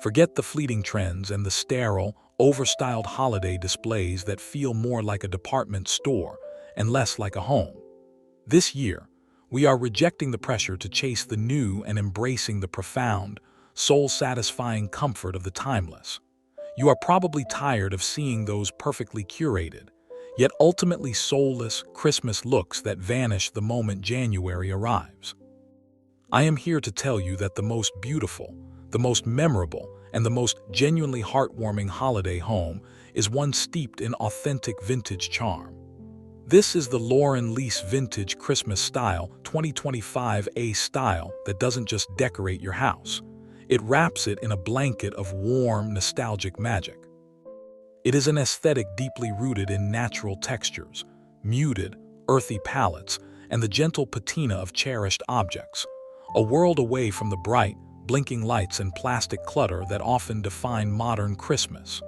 Forget the fleeting trends and the sterile, overstyled holiday displays that feel more like a department store and less like a home. This year, we are rejecting the pressure to chase the new and embracing the profound, soul-satisfying comfort of the timeless. You are probably tired of seeing those perfectly curated, yet ultimately soulless Christmas looks that vanish the moment January arrives. I am here to tell you that the most beautiful, the most memorable, and the most genuinely heartwarming holiday home is one steeped in authentic vintage charm. This is the Lauren Lease Vintage Christmas Style 2025 A style that doesn't just decorate your house. It wraps it in a blanket of warm, nostalgic magic. It is an aesthetic deeply rooted in natural textures, muted, earthy palettes, and the gentle patina of cherished objects, a world away from the bright, blinking lights and plastic clutter that often define modern Christmas.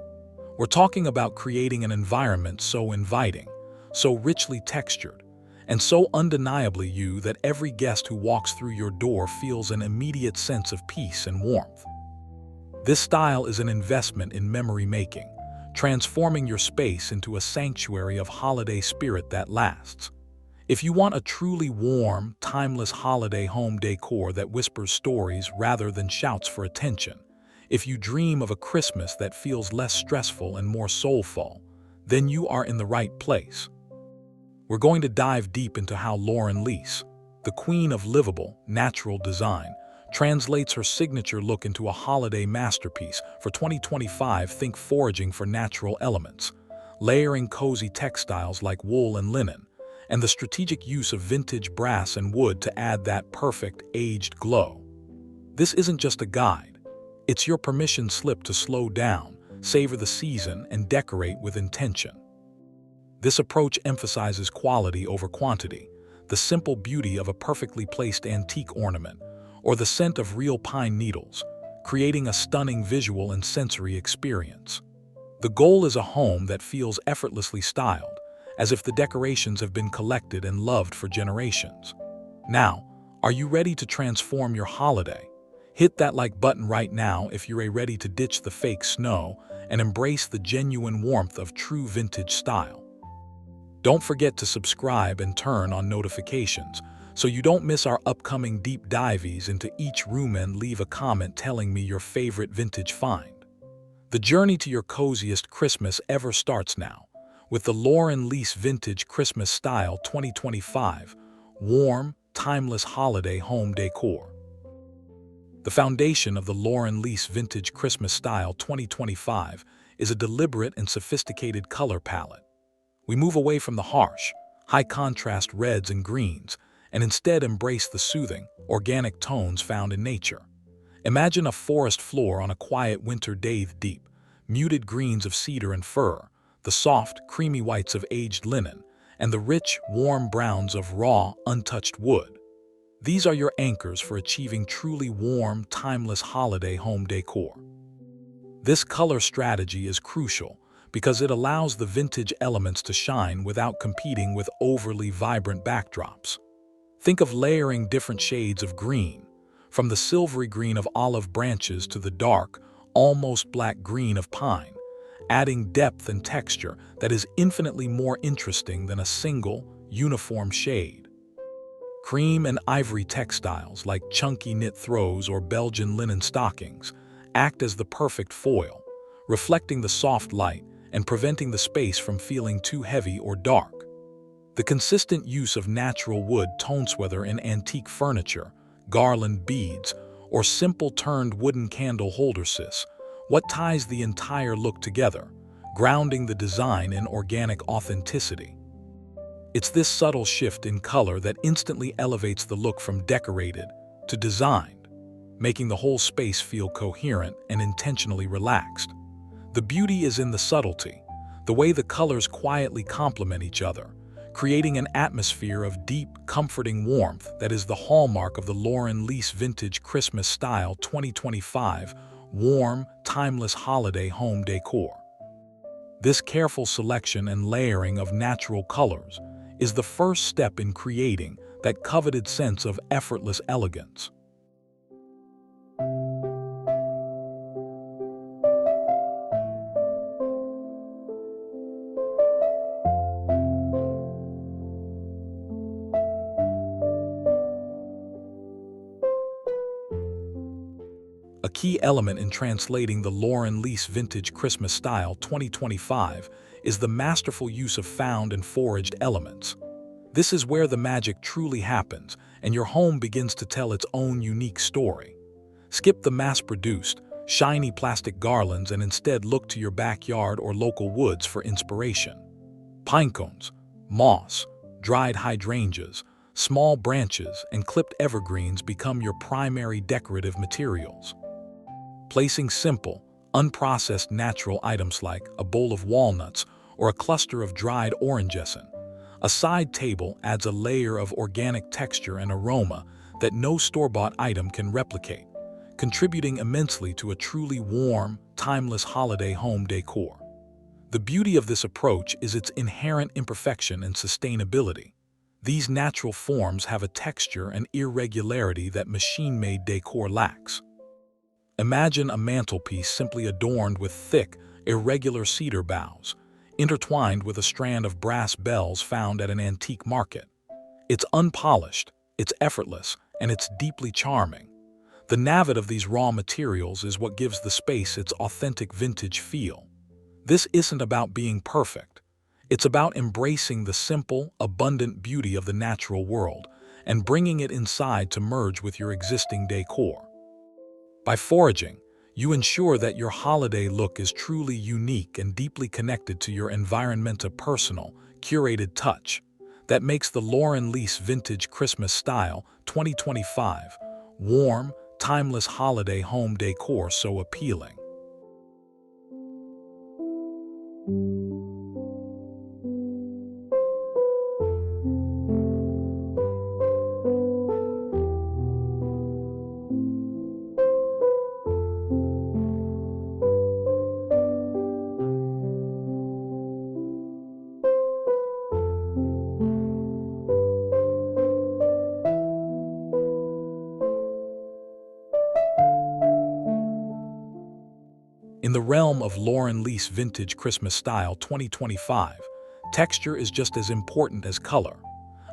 We're talking about creating an environment so inviting, so richly textured, and so undeniably you that every guest who walks through your door feels an immediate sense of peace and warmth. This style is an investment in memory making, transforming your space into a sanctuary of holiday spirit that lasts. If you want a truly warm, timeless holiday home decor that whispers stories rather than shouts for attention, if you dream of a Christmas that feels less stressful and more soulful, then you are in the right place. We're going to dive deep into how Lauren Lease, the queen of livable, natural design, translates her signature look into a holiday masterpiece. For 2025, think foraging for natural elements, layering cozy textiles like wool and linen, and the strategic use of vintage brass and wood to add that perfect, aged glow. This isn't just a guide. It's your permission slip to slow down, savor the season, and decorate with intention. This approach emphasizes quality over quantity, the simple beauty of a perfectly placed antique ornament, or the scent of real pine needles, creating a stunning visual and sensory experience. The goal is a home that feels effortlessly styled, as if the decorations have been collected and loved for generations. Now, are you ready to transform your holiday? Hit that like button right now if you're ready to ditch the fake snow and embrace the genuine warmth of true vintage style. Don't forget to subscribe and turn on notifications so you don't miss our upcoming deep dives into each room, and leave a comment telling me your favorite vintage find. The journey to your coziest Christmas ever starts now with the Lauren Lease Vintage Christmas Style 2025 Warm, Timeless Holiday Home Decor. The foundation of the Lauren Lease Vintage Christmas Style 2025 is a deliberate and sophisticated color palette. We move away from the harsh, high-contrast reds and greens, and instead embrace the soothing, organic tones found in nature. Imagine a forest floor on a quiet winter day, deep, muted greens of cedar and fir, the soft, creamy whites of aged linen, and the rich, warm browns of raw, untouched wood. These are your anchors for achieving truly warm, timeless holiday home decor. This color strategy is crucial because it allows the vintage elements to shine without competing with overly vibrant backdrops. Think of layering different shades of green, from the silvery green of olive branches to the dark, almost black green of pine, adding depth and texture that is infinitely more interesting than a single, uniform shade. Cream and ivory textiles like chunky knit throws or Belgian linen stockings act as the perfect foil, reflecting the soft light and preventing the space from feeling too heavy or dark. The consistent use of natural wood tones, whether in antique furniture, garland beads, or simple turned wooden candle holders, what ties the entire look together, grounding the design in organic authenticity. It's this subtle shift in color that instantly elevates the look from decorated to designed, making the whole space feel coherent and intentionally relaxed. The beauty is in the subtlety, the way the colors quietly complement each other, creating an atmosphere of deep, comforting warmth that is the hallmark of the Lauren Lease Vintage Christmas Style 2025 Warm, Timeless Holiday Home Decor. This careful selection and layering of natural colors is the first step in creating that coveted sense of effortless elegance. key element in translating the Lauren Lease Vintage Christmas Style 2025 is the masterful use of found and foraged elements. This is where the magic truly happens, and your home begins to tell its own unique story. Skip the mass-produced, shiny plastic garlands and instead look to your backyard or local woods for inspiration. Pine cones, moss, dried hydrangeas, small branches, and clipped evergreens become your primary decorative materials. Placing simple, unprocessed natural items like a bowl of walnuts or a cluster of dried orangescent. A side table adds a layer of organic texture and aroma that no store-bought item can replicate, contributing immensely to a truly warm, timeless holiday home decor. The beauty of this approach is its inherent imperfection and sustainability. These natural forms have a texture and irregularity that machine-made decor lacks. Imagine a mantelpiece simply adorned with thick, irregular cedar boughs, intertwined with a strand of brass bells found at an antique market. It's unpolished, it's effortless, and it's deeply charming. The navet of these raw materials is what gives the space its authentic vintage feel. This isn't about being perfect. It's about embracing the simple, abundant beauty of the natural world and bringing it inside to merge with your existing decor. By foraging, you ensure that your holiday look is truly unique and deeply connected to your environment, a personal, curated touch that makes the Lauren Lease Vintage Christmas Style 2025 warm, timeless holiday home decor so appealing. In the realm of Lauren Lease Vintage Christmas Style 2025, texture is just as important as color.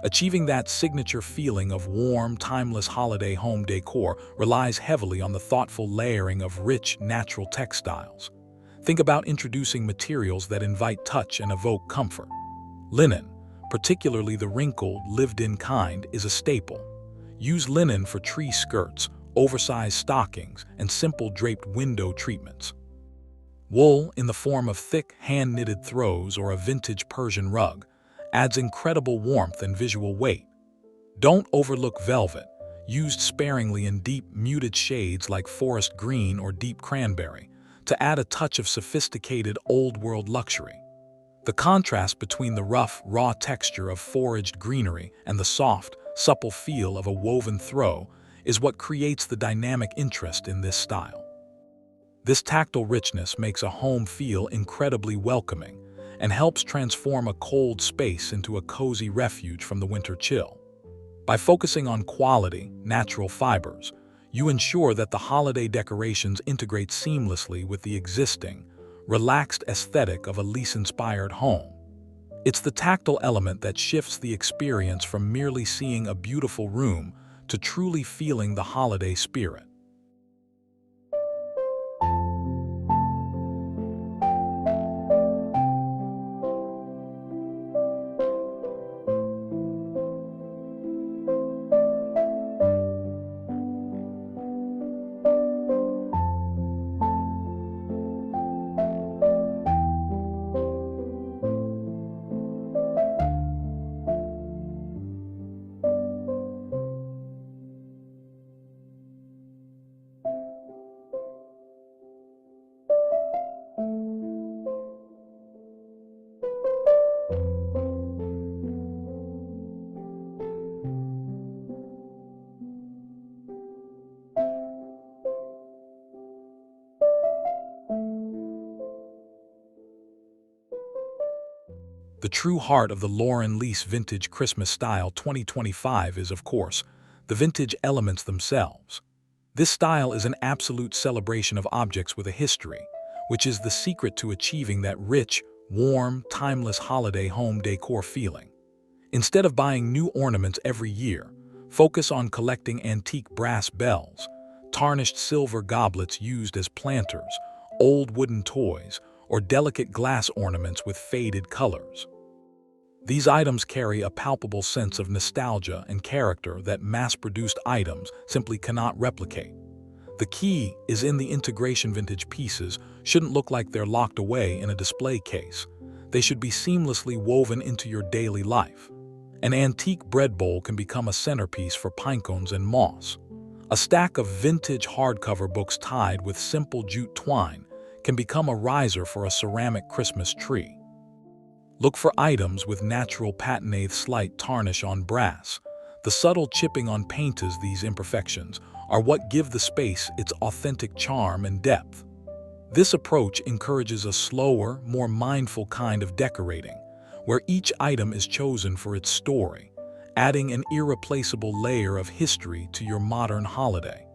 Achieving that signature feeling of warm, timeless holiday home decor relies heavily on the thoughtful layering of rich, natural textiles. Think about introducing materials that invite touch and evoke comfort. Linen, particularly the wrinkled, lived-in kind, is a staple. Use linen for tree skirts, oversized stockings, and simple draped window treatments. Wool, in the form of thick, hand-knitted throws or a vintage Persian rug, adds incredible warmth and visual weight. Don't overlook velvet, used sparingly in deep, muted shades like forest green or deep cranberry, to add a touch of sophisticated, old-world luxury. The contrast between the rough, raw texture of foraged greenery and the soft, supple feel of a woven throw is what creates the dynamic interest in this style. This tactile richness makes a home feel incredibly welcoming and helps transform a cold space into a cozy refuge from the winter chill. By focusing on quality, natural fibers, you ensure that the holiday decorations integrate seamlessly with the existing, relaxed aesthetic of a Lease-inspired home. It's the tactile element that shifts the experience from merely seeing a beautiful room to truly feeling the holiday spirit. The true heart of the Lauren Lease Vintage Christmas Style 2025 is, of course, the vintage elements themselves. This style is an absolute celebration of objects with a history, which is the secret to achieving that rich, warm, timeless holiday home decor feeling. Instead of buying new ornaments every year, focus on collecting antique brass bells, tarnished silver goblets used as planters, old wooden toys, or delicate glass ornaments with faded colors. These items carry a palpable sense of nostalgia and character that mass-produced items simply cannot replicate. The key is in the integration. Vintage pieces shouldn't look like they're locked away in a display case. They should be seamlessly woven into your daily life. An antique bread bowl can become a centerpiece for pinecones and moss. A stack of vintage hardcover books tied with simple jute twine can become a riser for a ceramic Christmas tree. Look for items with natural patina, slight tarnish on brass. The subtle chipping on paints. These imperfections are what give the space its authentic charm and depth. This approach encourages a slower, more mindful kind of decorating, where each item is chosen for its story, adding an irreplaceable layer of history to your modern holiday.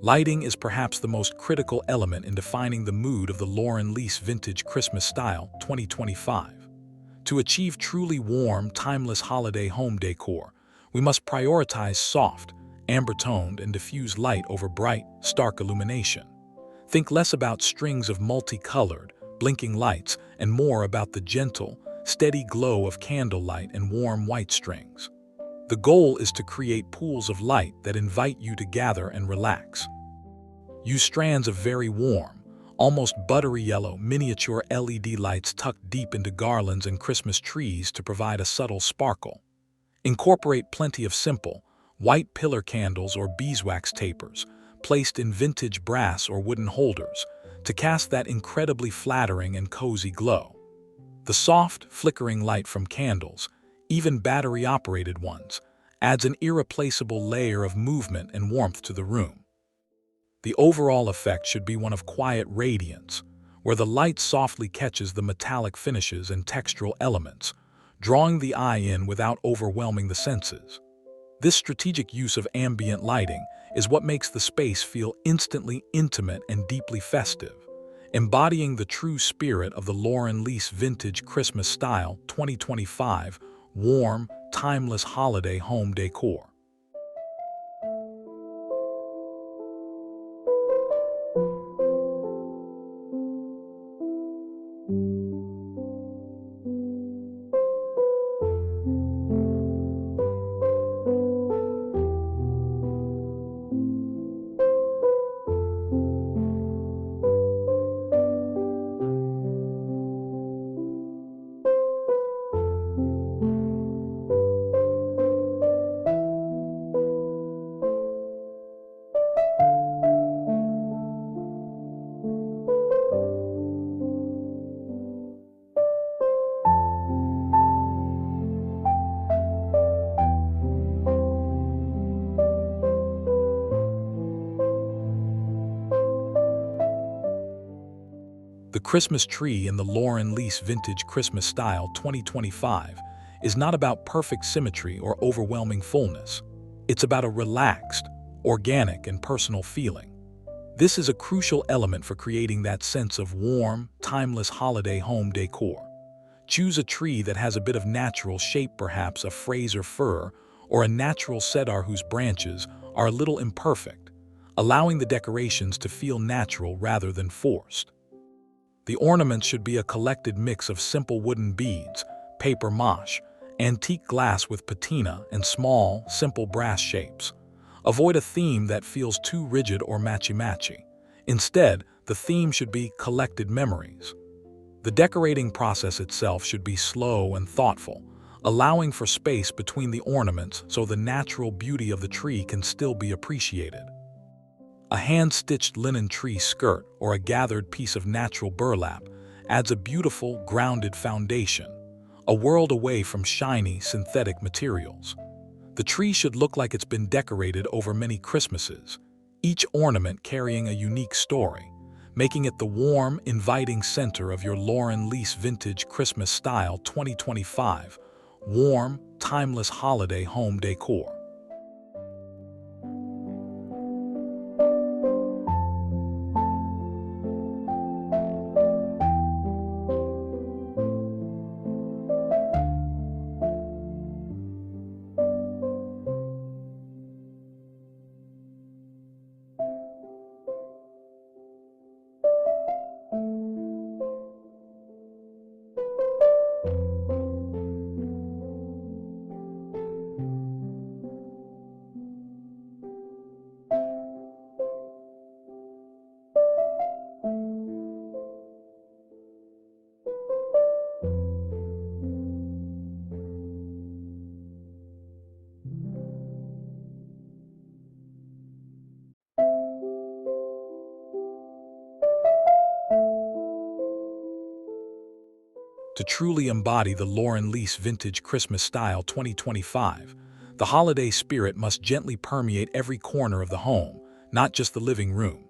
Lighting is perhaps the most critical element in defining the mood of the Lauren Lease Vintage Christmas Style 2025. To achieve truly warm, timeless holiday home decor, we must prioritize soft, amber-toned, and diffuse light over bright, stark illumination. Think less about strings of multicolored, blinking lights and more about the gentle, steady glow of candlelight and warm white strings. The goal is to create pools of light that invite you to gather and relax. Use strands of very warm, almost buttery yellow miniature LED lights tucked deep into garlands and Christmas trees to provide a subtle sparkle. Incorporate plenty of simple, white pillar candles or beeswax tapers, placed in vintage brass or wooden holders, to cast that incredibly flattering and cozy glow. The soft, flickering light from candles, even battery-operated ones, adds an irreplaceable layer of movement and warmth to the room. The overall effect should be one of quiet radiance, where the light softly catches the metallic finishes and textural elements, drawing the eye in without overwhelming the senses. This strategic use of ambient lighting is what makes the space feel instantly intimate and deeply festive, embodying the true spirit of the Lauren Lease Vintage Christmas Style 2025 warm, timeless holiday home decor. The Christmas tree in the Lauren Lease Vintage Christmas Style 2025 is not about perfect symmetry or overwhelming fullness. It's about a relaxed, organic, and personal feeling. This is a crucial element for creating that sense of warm, timeless holiday home decor. Choose a tree that has a bit of natural shape, perhaps a Fraser fir or a natural cedar whose branches are a little imperfect, allowing the decorations to feel natural rather than forced. The ornaments should be a collected mix of simple wooden beads, paper mâche, antique glass with patina, and small, simple brass shapes. Avoid a theme that feels too rigid or matchy-matchy. Instead, the theme should be collected memories. The decorating process itself should be slow and thoughtful, allowing for space between the ornaments so the natural beauty of the tree can still be appreciated. A hand-stitched linen tree skirt or a gathered piece of natural burlap adds a beautiful, grounded foundation, a world away from shiny, synthetic materials. The tree should look like it's been decorated over many Christmases, each ornament carrying a unique story, making it the warm, inviting center of your Lauren Lease Vintage Christmas Style 2025 warm, timeless holiday home decor. To truly embody the Lauren Lease Vintage Christmas Style 2025, the holiday spirit must gently permeate every corner of the home, not just the living room.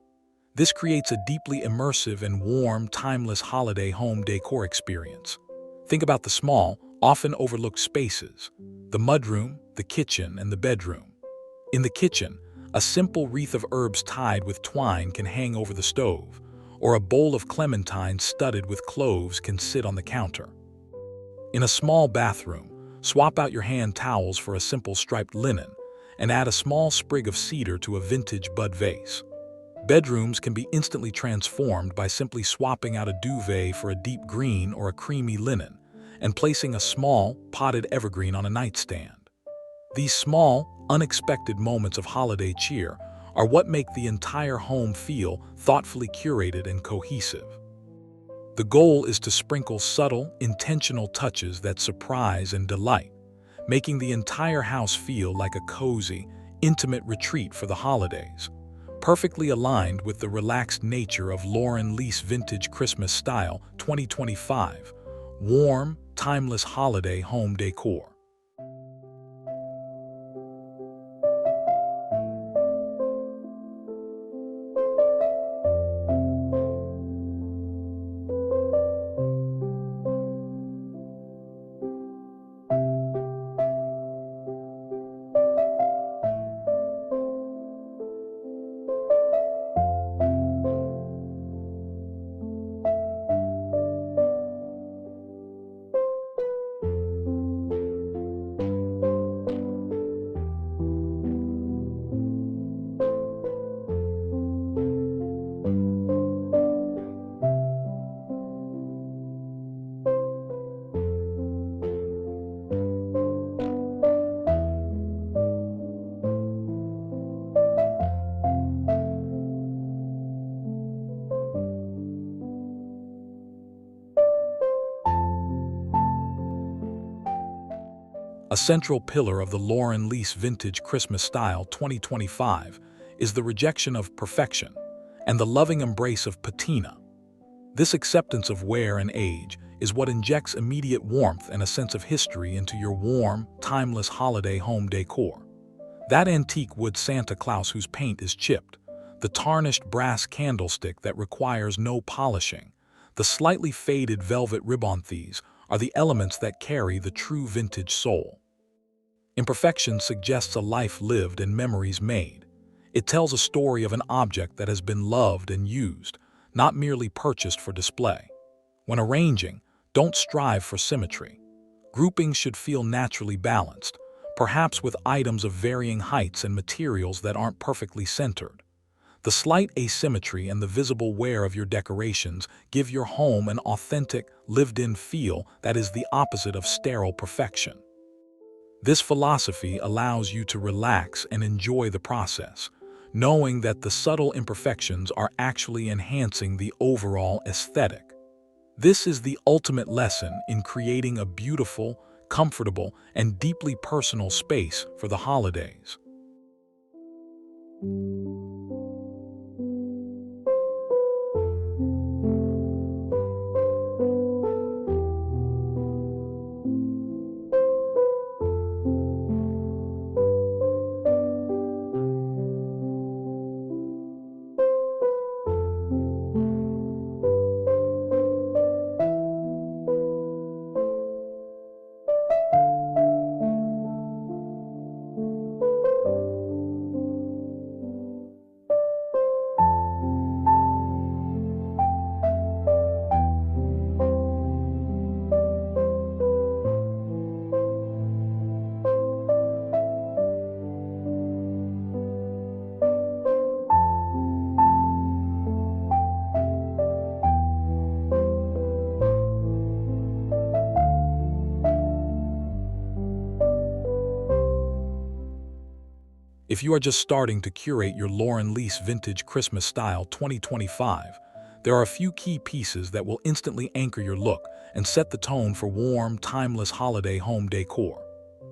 This creates a deeply immersive and warm, timeless holiday home decor experience. Think about the small, often overlooked spaces: the mudroom, the kitchen, and the bedroom. In the kitchen, a simple wreath of herbs tied with twine can hang over the stove, or a bowl of clementines studded with cloves can sit on the counter. In a small bathroom, swap out your hand towels for a simple striped linen and add a small sprig of cedar to a vintage bud vase. Bedrooms can be instantly transformed by simply swapping out a duvet for a deep green or a creamy linen and placing a small, potted evergreen on a nightstand. These small, unexpected moments of holiday cheer are what make the entire home feel thoughtfully curated and cohesive. The goal is to sprinkle subtle, intentional touches that surprise and delight, making the entire house feel like a cozy, intimate retreat for the holidays, perfectly aligned with the relaxed nature of Lauren Lease Vintage Christmas Style 2025 warm, timeless holiday home decor. A central pillar of the Lauren Lease Vintage Christmas Style 2025 is the rejection of perfection and the loving embrace of patina. This acceptance of wear and age is what injects immediate warmth and a sense of history into your warm, timeless holiday home decor. That antique wood Santa Claus whose paint is chipped, the tarnished brass candlestick that requires no polishing, the slightly faded velvet ribbon—these are the elements that carry the true vintage soul. Imperfection suggests a life lived and memories made. It tells a story of an object that has been loved and used, not merely purchased for display. When arranging, don't strive for symmetry. Groupings should feel naturally balanced, perhaps with items of varying heights and materials that aren't perfectly centered. The slight asymmetry and the visible wear of your decorations give your home an authentic, lived-in feel that is the opposite of sterile perfection. This philosophy allows you to relax and enjoy the process, knowing that the subtle imperfections are actually enhancing the overall aesthetic. This is the ultimate lesson in creating a beautiful, comfortable, and deeply personal space for the holidays. If you are just starting to curate your Lauren Lease Vintage Christmas Style 2025, there are a few key pieces that will instantly anchor your look and set the tone for warm, timeless holiday home decor.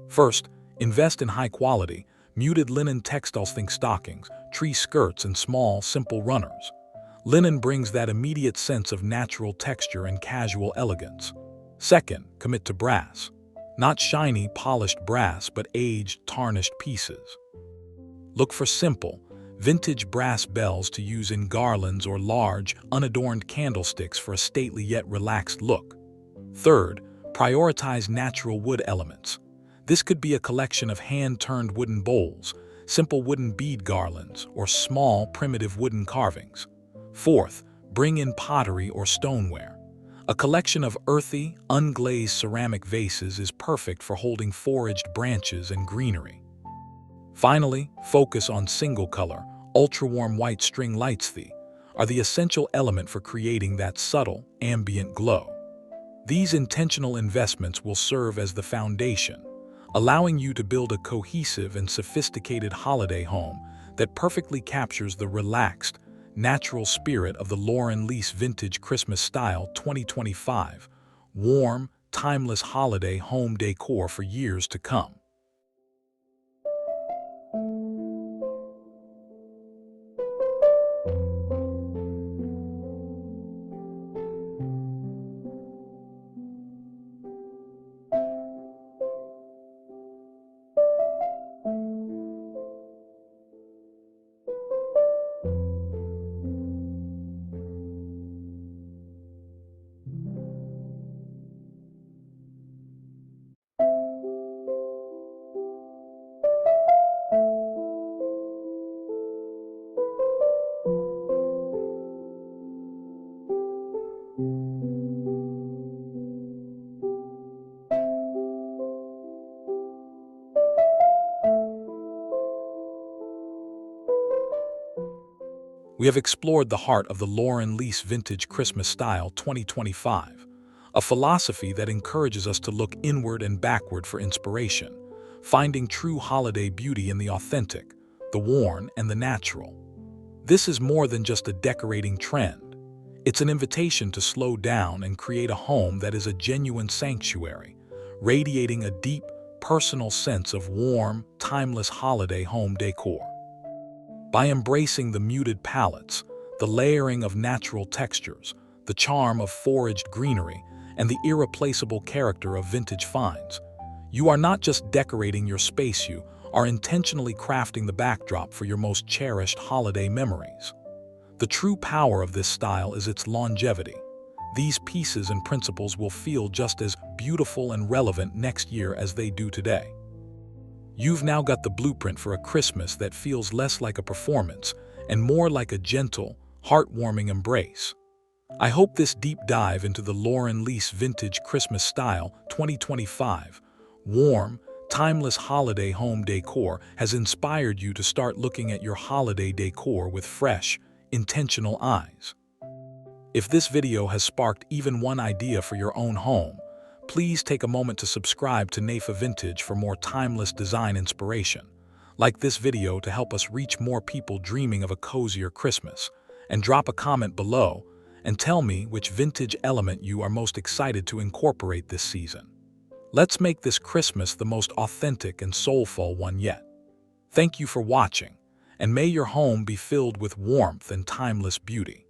First, invest in high-quality, muted linen textiles. Think stockings, tree skirts, and small, simple runners. Linen brings that immediate sense of natural texture and casual elegance. Second, commit to brass. Not shiny, polished brass, but aged, tarnished pieces. Look for simple, vintage brass bells to use in garlands or large, unadorned candlesticks for a stately yet relaxed look. Third, prioritize natural wood elements. This could be a collection of hand-turned wooden bowls, simple wooden bead garlands, or small, primitive wooden carvings. Fourth, bring in pottery or stoneware. A collection of earthy, unglazed ceramic vases is perfect for holding foraged branches and greenery. Finally, focus on single-color, ultra-warm white string lights. These are the essential element for creating that subtle, ambient glow. These intentional investments will serve as the foundation, allowing you to build a cohesive and sophisticated holiday home that perfectly captures the relaxed, natural spirit of the Lauren Lease Vintage Christmas Style 2025, warm, timeless holiday home decor for years to come. We have explored the heart of the Lauren Lease Vintage Christmas Style 2025, a philosophy that encourages us to look inward and backward for inspiration, finding true holiday beauty in the authentic, the worn, and the natural. This is more than just a decorating trend. It's an invitation to slow down and create a home that is a genuine sanctuary, radiating a deep, personal sense of warm, timeless holiday home decor. By embracing the muted palettes, the layering of natural textures, the charm of foraged greenery, and the irreplaceable character of vintage finds, you are not just decorating your space, you are intentionally crafting the backdrop for your most cherished holiday memories. The true power of this style is its longevity. These pieces and principles will feel just as beautiful and relevant next year as they do today. You've now got the blueprint for a Christmas that feels less like a performance and more like a gentle, heartwarming embrace. I hope this deep dive into the Lauren Lease Vintage Christmas Style 2025 warm, timeless holiday home decor has inspired you to start looking at your holiday decor with fresh, intentional eyes. If this video has sparked even one idea for your own home, please take a moment to subscribe to NAFA Vintage for more timeless design inspiration. Like this video to help us reach more people dreaming of a cozier Christmas, and drop a comment below and tell me which vintage element you are most excited to incorporate this season. Let's make this Christmas the most authentic and soulful one yet. Thank you for watching, and may your home be filled with warmth and timeless beauty.